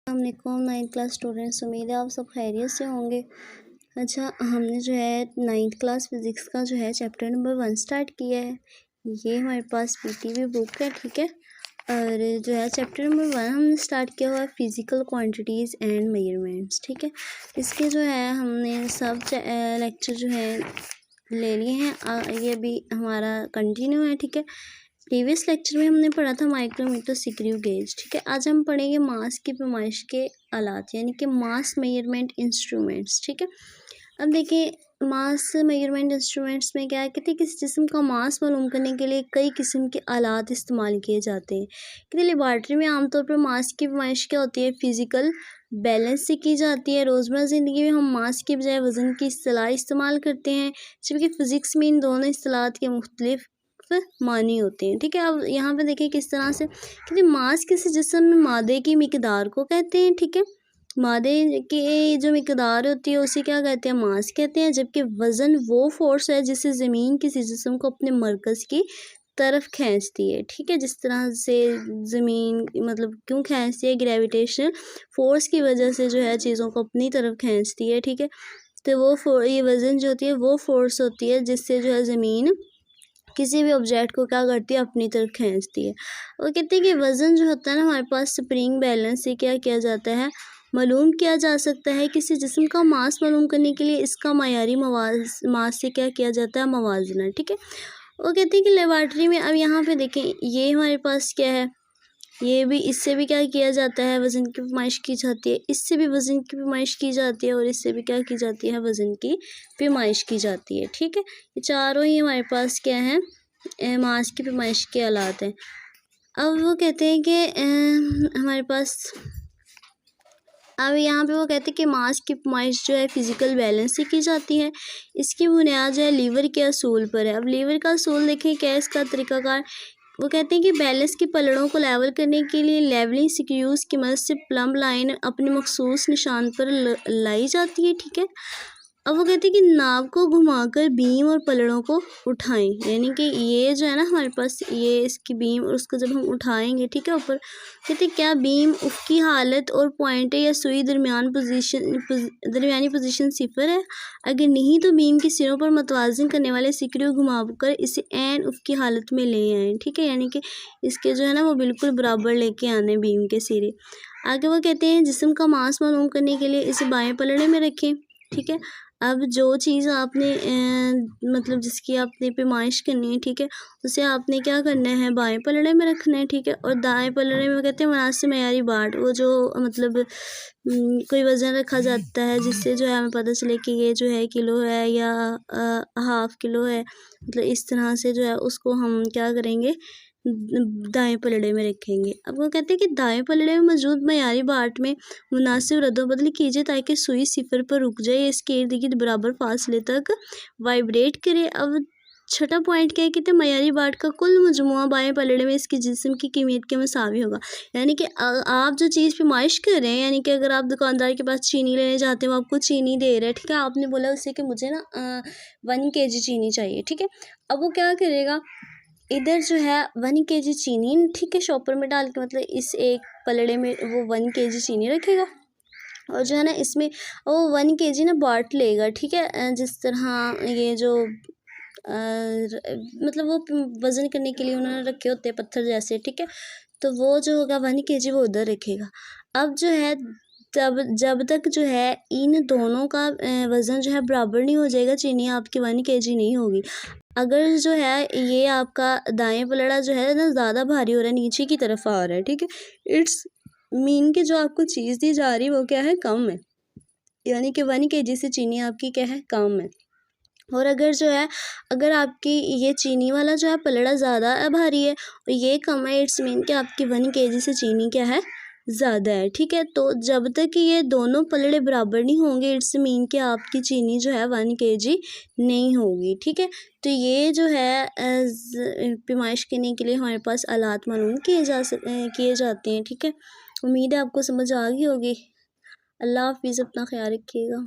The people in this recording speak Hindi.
अस्सलामुअलैकुम 9th क्लास स्टूडेंट्स, उम्मीद है आप सब खैरियत से होंगे। अच्छा, हमने जो है 9th क्लास फिज़िक्स का जो है चैप्टर नंबर 1 स्टार्ट किया है। ये हमारे पास पीटीवी बुक है, ठीक है। और जो है चैप्टर नंबर 1 हमने स्टार्ट किया हुआ है फिज़िकल क्वांटिटीज़ एंड मेजरमेंट्स, ठीक है। इसके जो है हमने सब लेक्चर जो है ले लिए हैं। ये भी हमारा कंटिन्यू है, ठीक है। प्रीवियस लेक्चर में हमने पढ़ा था माइक्रोमीटर स्क्रू गेज, ठीक है। आज हम पढ़ेंगे मास की पैमाइश के आलात यानी कि मास मेजरमेंट इंस्ट्रूमेंट्स, ठीक है। अब देखिए, मास मेजरमेंट इंस्ट्रूमेंट्स में क्या है, कहते हैं किसी जिस्म का मास मालूम करने के लिए कई किस्म के आलात इस्तेमाल किए जाते हैं। कहते लेबॉर्ट्री में आमतौर पर मास की पैमाइश क्या होती है, फिजिकल बैलेंस से की जाती है। रोज़मर्रा ज़िंदगी में हम मास की बजाय वज़न की इस्तिलाह इस्तेमाल करते हैं, जबकि फ़िज़िक्स में इन दोनों इस्तिलाहात के मुख्तलिफ मानी होते हैं, ठीक है। अब यहाँ पे देखिए किस तरह से, क्योंकि मास किसी जिस्म में मादे की मिकदार को कहते हैं, ठीक है। मादे की जो मिकदार होती है उसे क्या कहते हैं, मास कहते हैं। जबकि वज़न वो फोर्स है जिससे ज़मीन किसी जिस्म को अपने मरकज़ की तरफ खींचती है, ठीक है। जिस तरह से ज़मीन मतलब क्यों खींचती है, ग्रेविटेशनल फोर्स की वजह से जो है चीज़ों को अपनी तरफ खींचती है, ठीक है। तो वो ये वज़न जो होती है वो फोर्स होती है जिससे जो है ज़मीन किसी भी ऑब्जेक्ट को क्या करती है, अपनी तरफ खींचती है। वो कहते हैं कि वज़न जो होता है ना हमारे पास स्प्रिंग बैलेंस से क्या किया जाता है, मालूम किया जा सकता है। किसी जिस्म का मास मालूम करने के लिए इसका मायारी मास से क्या किया जाता है, मवाजना, ठीक है। वो कहते हैं कि लेबॉर्ट्री में, अब यहाँ पे देखें ये हमारे पास क्या है, ये भी, इससे भी क्या किया जाता है, वज़न की पैमाइश की जाती है। इससे भी वज़न की पैमाइश की जाती है और इससे भी क्या की जाती है, वज़न की पैमाइश की जाती है, ठीक है। ये चारों ही हमारे पास क्या है, मास की पैमाइश के आलात हैं। अब वो कहते हैं कि हमारे पास, अब यहाँ पे वो कहते हैं कि मास की पैमाइश जो है फिज़िकल बैलेंस से की जाती है। इसकी बुनियाद जो है लीवर के असूल पर है। अब लीवर का असूल देखें क्या है, इसका तरीक़ाकार। वो कहते हैं कि बैलेंस के पलड़ों को लेवल करने के लिए लेवलिंग स्क्रूज़ की मदद से प्लम्ब लाइन अपने मखसूस निशान पर लाई जाती है, ठीक है। अब वो कहते हैं कि नाव को घुमाकर बीम और पलड़ों को उठाएं, यानी कि ये जो है ना हमारे पास, ये इसकी बीम और उसको जब हम उठाएंगे, ठीक है, ऊपर, कहते हैं क्या बीम उसकी हालत और पॉइंट या सुई दरमियानी पोजीशन सिफर है। अगर नहीं तो बीम के सिरों पर मतवाजन करने वाले स्क्रू घुमाकर इसे एन उसकी हालत में ले आएँ, ठीक है। यानी कि इसके जो है ना वो बिल्कुल बराबर लेके आने बीम के सिरे। आगे वो कहते हैं जिस्म का मास मालूम करने के लिए इसे बाएं पलड़े में रखें, ठीक है। अब जो चीज़ आपने मतलब जिसकी आपने पैमाइश करनी है, ठीक है, उसे आपने क्या करना है, बाएं पलड़े में रखना है, ठीक है। और दाएं पलड़े में कहते हैं मुनासिब मयारी बाट, वो जो मतलब कोई वज़न रखा जाता है जिससे जो है हमें पता चले कि ये जो है किलो है या हाफ़ किलो है, मतलब इस तरह से जो है उसको हम क्या करेंगे, दाएं पलड़े में रखेंगे। अब वो कहते हैं कि दाएं पलड़े में मौजूद मयारी बाट में मुनासिब रद्दोबदली कीजिए ताकि सुई सिफर पर रुक जाए, इसके इर्द गिर्द बराबर फासले तक वाइब्रेट करे। अब छठा पॉइंट क्या है, कहते हैं मयारी बाट का कुल मजमुआ बाएं पलड़े में इसकी जिस्म की कीमत के मसावी होगा। यानी कि आप जो चीज़ पैमाइश कर रहे हैं, यानी कि अगर आप दुकानदार के पास चीनी लेने जाते हैं, वो आपको चीनी दे रहे हैं, ठीक है। आपने बोला उससे कि मुझे ना 1 kg चीनी चाहिए, ठीक है। अब वो क्या करेगा, इधर जो है 1 kg चीनी, ठीक है, शॉपर में डाल के, मतलब इस एक पलड़े में वो 1 kg चीनी रखेगा और जो है ना इसमें वो 1 kg ना बाट लेगा, ठीक है। जिस तरह ये जो मतलब वो वज़न करने के लिए उन्होंने रखे होते हैं पत्थर जैसे, ठीक है। तो वो जो होगा 1 kg वो उधर रखेगा। अब जो है जब तक जो है इन दोनों का वज़न जो है बराबर नहीं हो जाएगा, चीनी आपकी 1 kg नहीं होगी। अगर जो है ये आपका दाएं पलड़ा जो है ना ज़्यादा भारी हो रहा है, नीचे की तरफ आ रहा है, ठीक है, इट्स मीन कि जो आपको चीज़ दी जा रही है वो क्या है, कम है, यानी कि 1 kg से चीनी आपकी क्या है, कम है। और अगर जो है, अगर आपकी ये चीनी वाला जो है पलड़ा ज़्यादा भारी है और ये कम है, इट्स मीन कि आपकी 1 kg से चीनी क्या है, ज़्यादा है, ठीक है। तो जब तक कि ये दोनों पलड़े बराबर नहीं होंगे, इट्स मीन कि आपकी चीनी जो है 1 kg नहीं होगी, ठीक है। तो ये जो है पैमाइश करने के लिए हमारे पास आलात मालूम किए जाते हैं, ठीक है। उम्मीद है आपको समझ आ गई होगी। अल्लाह हाफिज़, अपना ख्याल रखिएगा।